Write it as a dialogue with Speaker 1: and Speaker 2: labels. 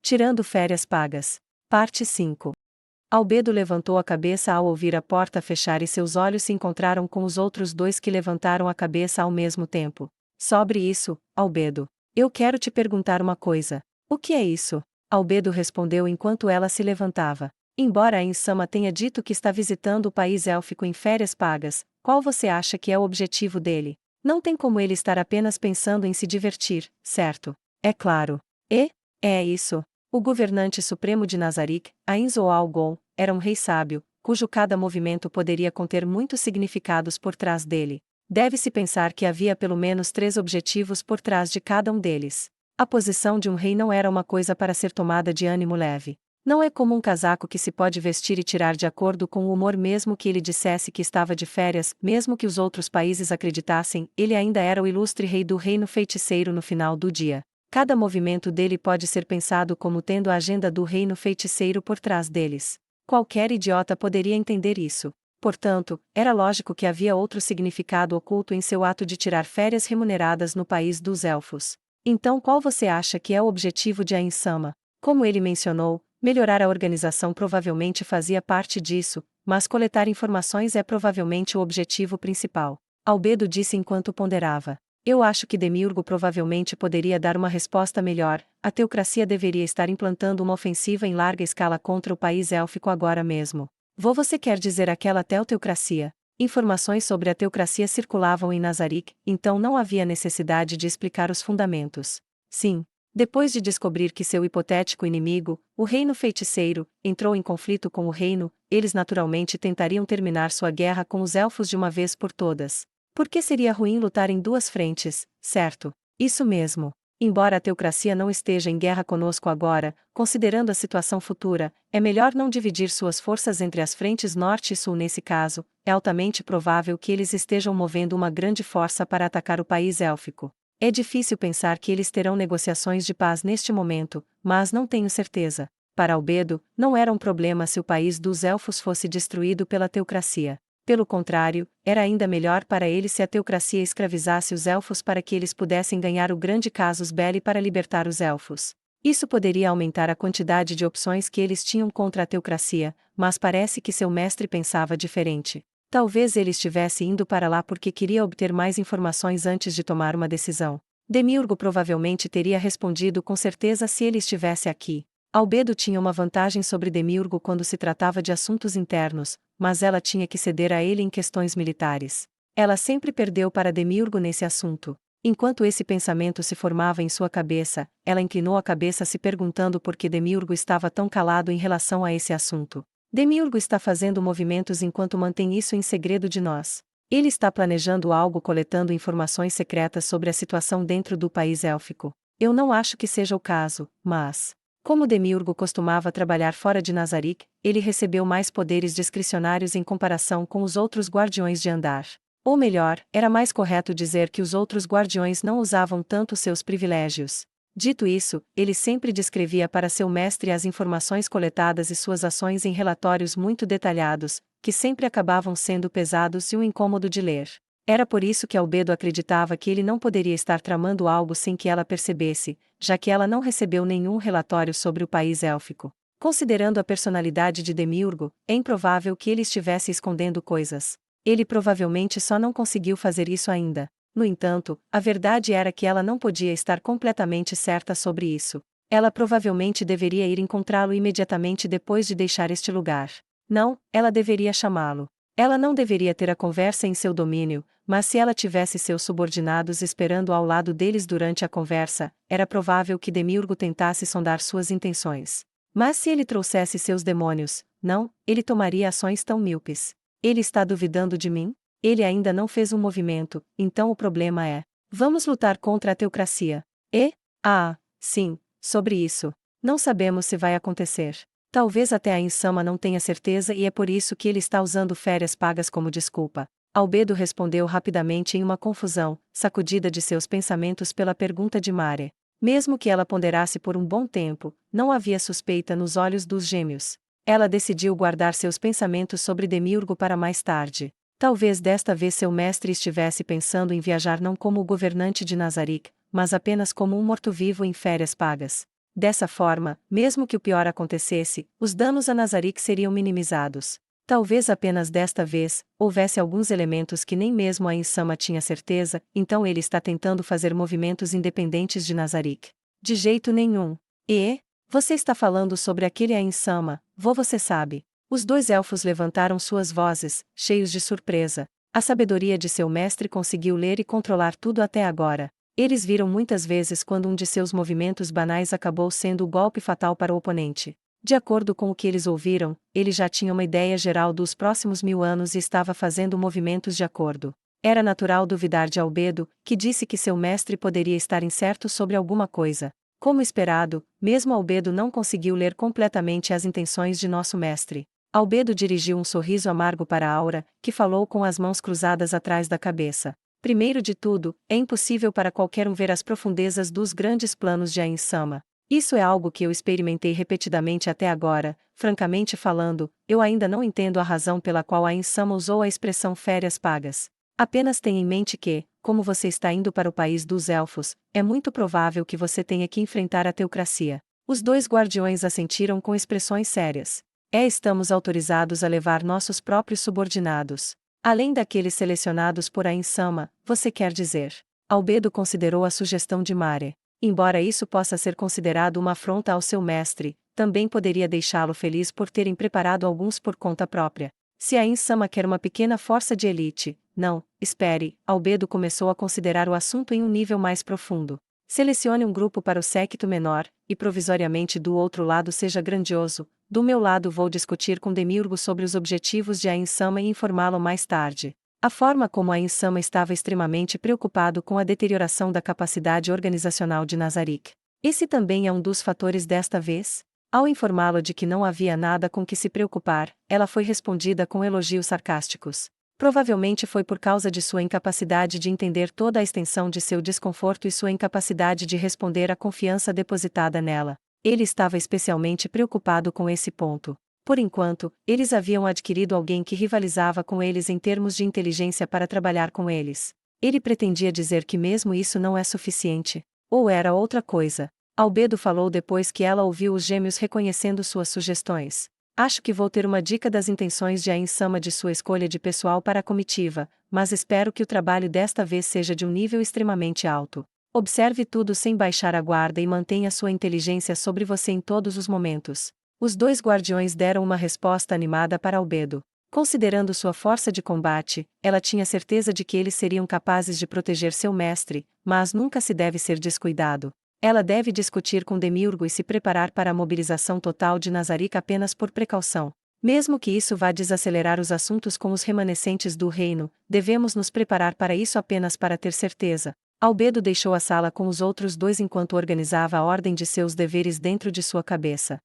Speaker 1: Tirando férias pagas. Parte 5. Albedo levantou a cabeça ao ouvir a porta fechar e seus olhos se encontraram com os outros dois que levantaram a cabeça ao mesmo tempo. Sobre isso, Albedo. Eu quero te perguntar uma coisa. O que é isso? Albedo respondeu enquanto ela se levantava. Embora a Insama tenha dito que está visitando o país élfico em férias pagas, qual você acha que é o objetivo dele? Não tem como ele estar apenas pensando em se divertir, certo? É claro. E? É isso. O governante supremo de Nazarick, Ainzo Algon, era um rei sábio, cujo cada movimento poderia conter muitos significados por trás dele. Deve-se pensar que havia pelo menos 3 objetivos por trás de cada um deles. A posição de um rei não era uma coisa para ser tomada de ânimo leve. Não é como um casaco que se pode vestir e tirar de acordo com o humor mesmo que ele dissesse que estava de férias, mesmo que os outros países acreditassem, ele ainda era o ilustre rei do reino feiticeiro no final do dia. Cada movimento dele pode ser pensado como tendo a agenda do reino feiticeiro por trás deles. Qualquer idiota poderia entender isso. Portanto, era lógico que havia outro significado oculto em seu ato de tirar férias remuneradas no país dos elfos. Então qual você acha que é o objetivo de Ainsama? Como ele mencionou, melhorar a organização provavelmente fazia parte disso, mas coletar informações é provavelmente o objetivo principal. Albedo disse enquanto ponderava. Eu acho que Demiurgo provavelmente poderia dar uma resposta melhor. A teocracia deveria estar implantando uma ofensiva em larga escala contra o país élfico agora mesmo. Você quer dizer aquela teocracia? Informações sobre a teocracia circulavam em Nazarick, então não havia necessidade de explicar os fundamentos. Sim. Depois de descobrir que seu hipotético inimigo, o reino feiticeiro, entrou em conflito com o reino, eles naturalmente tentariam terminar sua guerra com os elfos de uma vez por todas. Porque seria ruim lutar em 2 frentes, certo? Isso mesmo. Embora a teocracia não esteja em guerra conosco agora, considerando a situação futura, é melhor não dividir suas forças entre as frentes norte e sul nesse caso. É altamente provável que eles estejam movendo uma grande força para atacar o país élfico. É difícil pensar que eles terão negociações de paz neste momento, mas não tenho certeza. Para Albedo, não era um problema se o país dos elfos fosse destruído pela teocracia. Pelo contrário, era ainda melhor para ele se a teocracia escravizasse os elfos para que eles pudessem ganhar o grande casus belli para libertar os elfos. Isso poderia aumentar a quantidade de opções que eles tinham contra a teocracia, mas parece que seu mestre pensava diferente. Talvez ele estivesse indo para lá porque queria obter mais informações antes de tomar uma decisão. Demiurgo provavelmente teria respondido com certeza se ele estivesse aqui. Albedo tinha uma vantagem sobre Demiurgo quando se tratava de assuntos internos, mas ela tinha que ceder a ele em questões militares. Ela sempre perdeu para Demiurgo nesse assunto. Enquanto esse pensamento se formava em sua cabeça, ela inclinou a cabeça se perguntando por que Demiurgo estava tão calado em relação a esse assunto. Demiurgo está fazendo movimentos enquanto mantém isso em segredo de nós. Ele está planejando algo coletando informações secretas sobre a situação dentro do país élfico. Eu não acho que seja o caso, mas... Como Demiurgo costumava trabalhar fora de Nazarick, ele recebeu mais poderes discricionários em comparação com os outros guardiões de Andar. Ou melhor, era mais correto dizer que os outros guardiões não usavam tanto seus privilégios. Dito isso, ele sempre descrevia para seu mestre as informações coletadas e suas ações em relatórios muito detalhados, que sempre acabavam sendo pesados e um incômodo de ler. Era por isso que Albedo acreditava que ele não poderia estar tramando algo sem que ela percebesse, já que ela não recebeu nenhum relatório sobre o país élfico. Considerando a personalidade de Demiurgo, é improvável que ele estivesse escondendo coisas. Ele provavelmente só não conseguiu fazer isso ainda. No entanto, a verdade era que ela não podia estar completamente certa sobre isso. Ela provavelmente deveria ir encontrá-lo imediatamente depois de deixar este lugar. Não, ela deveria chamá-lo. Ela não deveria ter a conversa em seu domínio, mas se ela tivesse seus subordinados esperando ao lado deles durante a conversa, era provável que Demiurgo tentasse sondar suas intenções. Mas se ele trouxesse seus demônios, não, ele tomaria ações tão míopes. Ele está duvidando de mim? Ele ainda não fez um movimento, então o problema é: vamos lutar contra a teocracia. Sim, sobre isso. Não sabemos se vai acontecer. Talvez até a Insama não tenha certeza e é por isso que ele está usando férias pagas como desculpa. Albedo respondeu rapidamente em uma confusão, sacudida de seus pensamentos pela pergunta de Mare. Mesmo que ela ponderasse por um bom tempo, não havia suspeita nos olhos dos gêmeos. Ela decidiu guardar seus pensamentos sobre Demiurgo para mais tarde. Talvez desta vez seu mestre estivesse pensando em viajar não como o governante de Nazarick, mas apenas como um morto-vivo em férias pagas. Dessa forma, mesmo que o pior acontecesse, os danos a Nazarick seriam minimizados. Talvez apenas desta vez, houvesse alguns elementos que nem mesmo a Insama tinha certeza, então ele está tentando fazer movimentos independentes de Nazarick. De jeito nenhum. E? Você está falando sobre aquele a Insama, você sabe. Os dois elfos levantaram suas vozes, cheios de surpresa. A sabedoria de seu mestre conseguiu ler e controlar tudo até agora. Eles viram muitas vezes quando um de seus movimentos banais acabou sendo o golpe fatal para o oponente. De acordo com o que eles ouviram, ele já tinha uma ideia geral dos próximos 1000 anos e estava fazendo movimentos de acordo. Era natural duvidar de Albedo, que disse que seu mestre poderia estar incerto sobre alguma coisa. Como esperado, mesmo Albedo não conseguiu ler completamente as intenções de nosso mestre. Albedo dirigiu um sorriso amargo para Aura, que falou com as mãos cruzadas atrás da cabeça. Primeiro de tudo, é impossível para qualquer um ver as profundezas dos grandes planos de Ainsama. Isso é algo que eu experimentei repetidamente até agora. Francamente falando, eu ainda não entendo a razão pela qual a Insama usou a expressão férias pagas. Apenas tenha em mente que, como você está indo para o país dos elfos, é muito provável que você tenha que enfrentar a teocracia. Os dois guardiões assentiram com expressões sérias. Estamos autorizados a levar nossos próprios subordinados. Além daqueles selecionados por a Insama, você quer dizer. Albedo considerou a sugestão de Mare. Embora isso possa ser considerado uma afronta ao seu mestre, também poderia deixá-lo feliz por terem preparado alguns por conta própria. Se a Insama quer uma pequena força de elite, não, espere, Albedo começou a considerar o assunto em um nível mais profundo. Selecione um grupo para o séquito menor, e provisoriamente do outro lado seja grandioso. Do meu lado vou discutir com Demiurgo sobre os objetivos de a Insama e informá-lo mais tarde. A forma como a Insama estava extremamente preocupado com a deterioração da capacidade organizacional de Nazarick. Esse também é um dos fatores desta vez? Ao informá-lo de que não havia nada com que se preocupar, ela foi respondida com elogios sarcásticos. Provavelmente foi por causa de sua incapacidade de entender toda a extensão de seu desconforto e sua incapacidade de responder à confiança depositada nela. Ele estava especialmente preocupado com esse ponto. Por enquanto, eles haviam adquirido alguém que rivalizava com eles em termos de inteligência para trabalhar com eles. Ele pretendia dizer que mesmo isso não é suficiente. Ou era outra coisa. Albedo falou depois que ela ouviu os gêmeos reconhecendo suas sugestões. Acho que vou ter uma dica das intenções de a Insama de sua escolha de pessoal para a comitiva, mas espero que o trabalho desta vez seja de um nível extremamente alto. Observe tudo sem baixar a guarda e mantenha sua inteligência sobre você em todos os momentos. Os dois guardiões deram uma resposta animada para Albedo. Considerando sua força de combate, ela tinha certeza de que eles seriam capazes de proteger seu mestre, mas nunca se deve ser descuidado. Ela deve discutir com Demiurgo e se preparar para a mobilização total de Nazarick apenas por precaução. Mesmo que isso vá desacelerar os assuntos com os remanescentes do reino, devemos nos preparar para isso apenas para ter certeza. Albedo deixou a sala com os outros dois enquanto organizava a ordem de seus deveres dentro de sua cabeça.